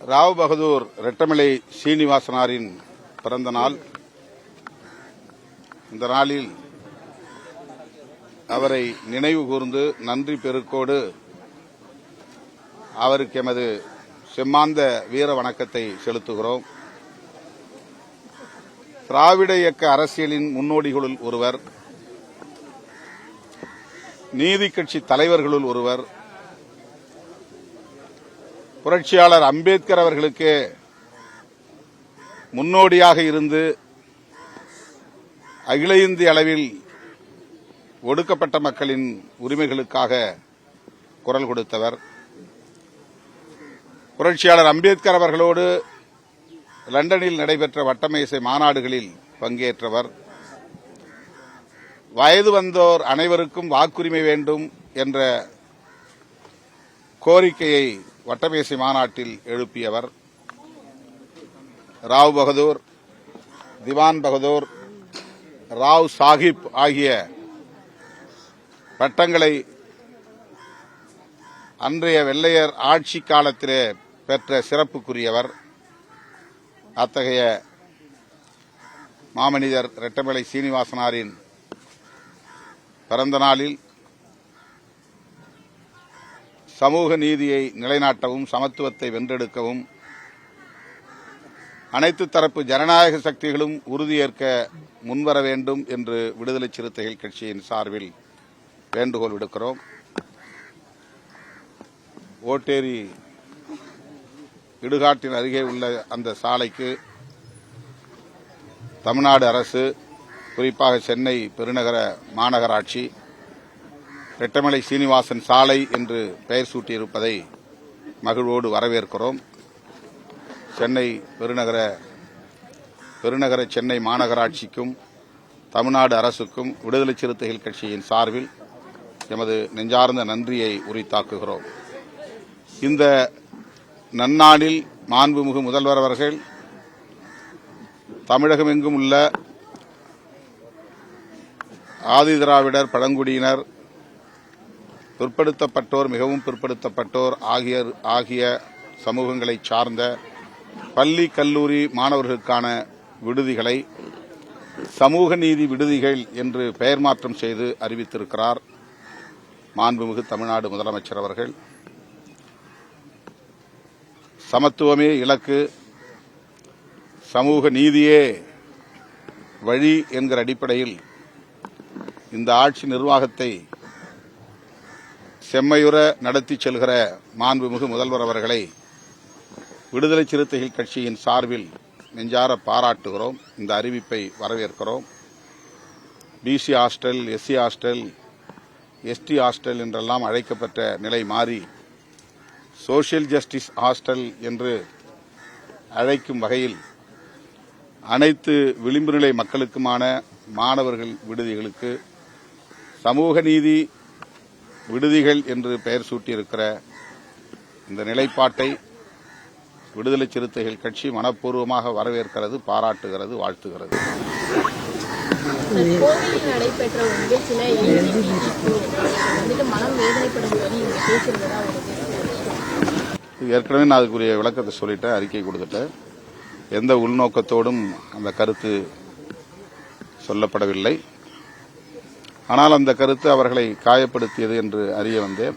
ராவ் பகதூர் ரெட்டமலை சீனிவாசனாரின் பிறந்த நாள். இந்த நாளில் அவரை நினைவு கூர்ந்து நன்றி பெருக்கோடு அவருக்கு எமது செம்மாந்த வீர வணக்கத்தை செலுத்துகிறோம். திராவிட இயக்க அரசியலின் முன்னோடிகளுள் ஒருவர், நீதி கட்சி தலைவர்களுள் ஒருவர், புரட்சியாளர் அம்பேத்கர் அவர்களுக்கு முன்னோடியாக இருந்து அகில இந்திய அளவில் ஒடுக்கப்பட்ட மக்களின் உரிமைகளுக்காக குரல் கொடுத்தவர். புரட்சியாளர் அம்பேத்கர் அவர்களோடு லண்டனில் நடைபெற்ற வட்டமேசை மாநாடுகளில் பங்கேற்றவர். வயது வந்தோர் அனைவருக்கும் வாக்குரிமை வேண்டும் என்ற கோரிக்கையை வட்டமேசை மாநாட்டில் எழுப்பியவர். ராவ் பகதூர், திவான் பகதூர், ராவ் சாஹிப் ஆகிய பட்டங்களை அன்றைய வெள்ளையர் ஆட்சி காலத்திலே பெற்ற சிறப்புக்குரியவர். அத்தகைய மாமனிதர் ரெட்டமலை சீனிவாசனாரின் பிறந்த நாளில் சமூக நீதியை நிலைநாட்டவும் சமத்துவத்தை வென்றெடுக்கவும் அனைத்து தரப்பு ஜனநாயக சக்திகளும் உறுதியேற்க முன்வர வேண்டும் என்று விடுதலை சிறுத்தைகள் கட்சியின் சார்பில் வேண்டுகோள் விடுக்கிறோம். ஓட்டேரி இடுகாட்டின் அருகே உள்ள அந்த சாலைக்கு தமிழ்நாடு அரசு, குறிப்பாக சென்னை பெருநகர மாநகராட்சி ரெட்டமலை சீனிவாசன் சாலை என்று பெயர் சூட்டியிருப்பதை மகிழ்வோடு வரவேற்கிறோம். சென்னை பெருநகர சென்னை மாநகராட்சிக்கும் தமிழ்நாடு அரசுக்கும் விடுதலை சிறுத்தைகள் கட்சியின் சார்பில் எமது நெஞ்சார்ந்த நன்றியை உரித்தாக்குகிறோம். இந்த நன்னாளில் மாண்புமிகு முதல்வர் அவர்கள் தமிழகமெங்கும் உள்ள ஆதிதிராவிடர், பழங்குடியினர், பிற்படுத்தப்பட்டோர், மிகவும் பிற்படுத்தப்பட்டோர் ஆகிய சமூகங்களை சார்ந்த பள்ளி கல்லூரி மாணவர்களுக்கான விடுதிகளை சமூக நீதி விடுதிகள் என்று பெயர் மாற்றம் செய்து அறிவித்திருக்கிறார் மாண்புமிகு தமிழ்நாடு முதலமைச்சர் அவர்கள். சமத்துவமே இலக்கு, சமூக நீதியே வழி என்கிற அடிப்படையில் இந்த ஆட்சி நிர்வாகத்தை செம்மையுற நடத்தி செல்கிற மாண்புமிகு முதல்வர் அவர்களை விடுதலை சிறுத்தைகள் கட்சியின் சார்பில் நெஞ்சார பாராட்டுகிறோம். இந்த அறிவிப்பை வரவேற்கிறோம். BC hostel, SC hostel, ST hostel என்றெல்லாம் அழைக்கப்பட்ட நிலை மாறி சோசியல் ஜஸ்டிஸ் ஹாஸ்டல் என்று அழைக்கும் வகையில் அனைத்து விளிம்பு நிலை மக்களுக்குமான மாணவர்கள் விடுதிகளுக்கு சமூக நீதி விடுதிகள் என்று பெயர் சூட்டியிருக்கிற இந்த நிலைப்பாட்டை விடுதலை சிறுத்தைகள் கட்சி மனப்பூர்வமாக வரவேற்கிறது, பாராட்டுகிறது, வாழ்த்துகிறது. ஏற்கனவே நான் அதுக்குரிய விளக்கத்தை சொல்லிட்டேன், அறிக்கை கொடுத்துட்டேன். எந்த உள்நோக்கத்தோடும் அந்த கருத்து சொல்லப்படவில்லை. ஆனால் அந்த கருத்து அவர்களை காயப்படுத்தியது என்று அறிய வந்தேன்.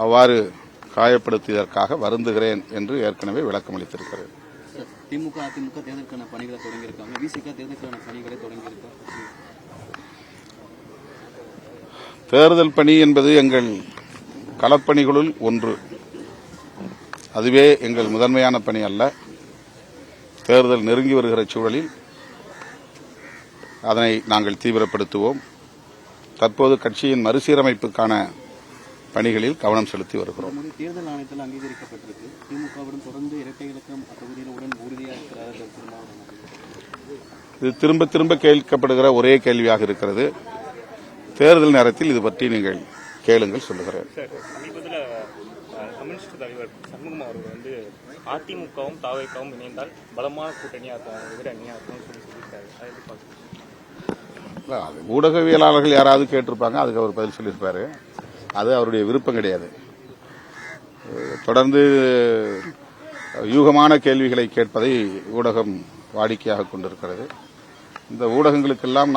அவ்வாறு காயப்படுத்தியதற்காக வருந்துகிறேன் என்று ஏற்கனவே விளக்கம் அளித்திருக்கிறேன். திமுக, அதிமுக தேர்தலுக்கான பணிகளை தொடங்கியிருக்காங்க. விசிக தேர்தலுக்கான பணிகளை தொடங்கியிருக்காங்க. தேர்தல் பணி என்பது எங்கள் களப்பணிகளுள் ஒன்று. அதுவே எங்கள் முதன்மையான பணி அல்ல. தேர்தல் நெருங்கி வருகிற சூழலில் அதனை நாங்கள் தீவிரப்படுத்துவோம். தற்போது கட்சியின் மறுசீரமைப்புக்கான பணிகளில் கவனம் செலுத்தி வருகிறோம். தேர்தல் ஆணையத்தில் அங்கீகரிக்கப்பட்டிருக்கு. திமுகவுடன் தொடர்ந்து இரட்டை இலக்கம் தொகுதியினருடன் உறுதியாக இருக்கிறார்கள். இது திரும்ப திரும்ப கேட்கப்படுகிற ஒரே கேள்வியாக இருக்கிறது. தேர்தல் நேரத்தில் இது பற்றி நீங்கள் கேளுங்கள், சொல்லுகிறேன். சமீபத்தில் கம்யூனிஸ்ட் தலைவர் சண்முகம் அவர்கள் அதிமுகவும் தாவேகவும் இணைந்தால் பலமான கூட்டணியாக எதிரணியாக சொல்லியிருக்காரு. அது ஊடகவியலாளர்கள் யாராவது கேட்டிருப்பாங்க, அதுக்கு அவர் பதில் சொல்லியிருப்பாரு. அது அவருடைய விருப்பம் கிடையாது. தொடர்ந்து யூகமான கேள்விகளை கேட்பதை ஊடகம் வாடிக்கையாக கொண்டிருக்கிறது. இந்த ஊடகங்களுக்கெல்லாம்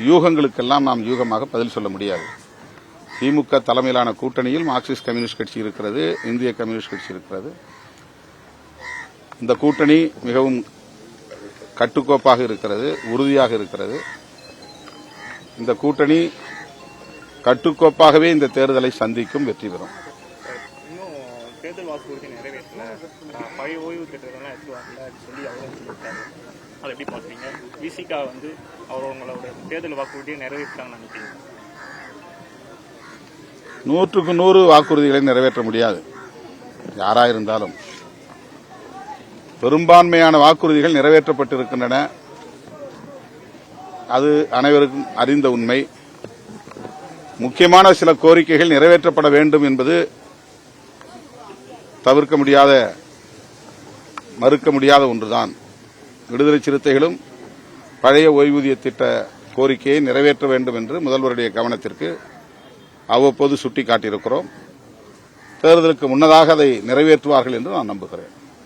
யூகங்களுக்கெல்லாம் நாம் யூகமாக பதில் சொல்ல முடியாது. திமுக தலைமையிலான கூட்டணியில் மார்க்சிஸ்ட் கம்யூனிஸ்ட் கட்சி இருக்கிறது, இந்திய கம்யூனிஸ்ட் கட்சி இருக்கிறது. இந்த கூட்டணி மிகவும் கட்டுக்கோப்பாக இருக்கிறது, உறுதியாக இருக்கிறது. இந்த கூட்டணி கட்டுக்கோப்பாகவே இந்த தேர்தலை சந்திக்கும், வெற்றி பெறும். இன்னும் தேர்தல் வாக்குறுதி நிறைவேற்றல, பழைய ஓய்வு திட்டத்தெல்லாம் எடுத்து வரல சொல்லி அவரும் சொல்லியிருக்காரு. அதை எப்படி பார்க்குறீங்க? விசிகா வந்து அவங்களோட தேர்தல் வாக்குறுதியை நிறைவேற்றாங்கன்னு நினைக்கிறீங்க? 100க்கு 100 வாக்குறுதிகளை நிறைவேற்ற முடியாது. யாராயிருந்தாலும் பெரும்பான்மையான வாக்குறுதிகள் நிறைவேற்றப்பட்டிருக்கின்றன. அது அனைவருக்கும் அறிந்த உண்மை. முக்கியமான சில கோரிக்கைகள் நிறைவேற்றப்பட வேண்டும் என்பது தவிர்க்க முடியாத, மறுக்க முடியாத ஒன்றுதான். விடுதலை சிறுத்தைகளும் பழைய ஓய்வூதிய திட்ட கோரிக்கையை நிறைவேற்ற வேண்டும் என்று முதல்வருடைய கவனத்திற்கு அவ்வப்போது சுட்டிக்காட்டியிருக்கிறோம். தேர்தலுக்கு முன்னதாக அதை நிறைவேற்றுவார்கள் என்று நான் நம்புகிறேன்.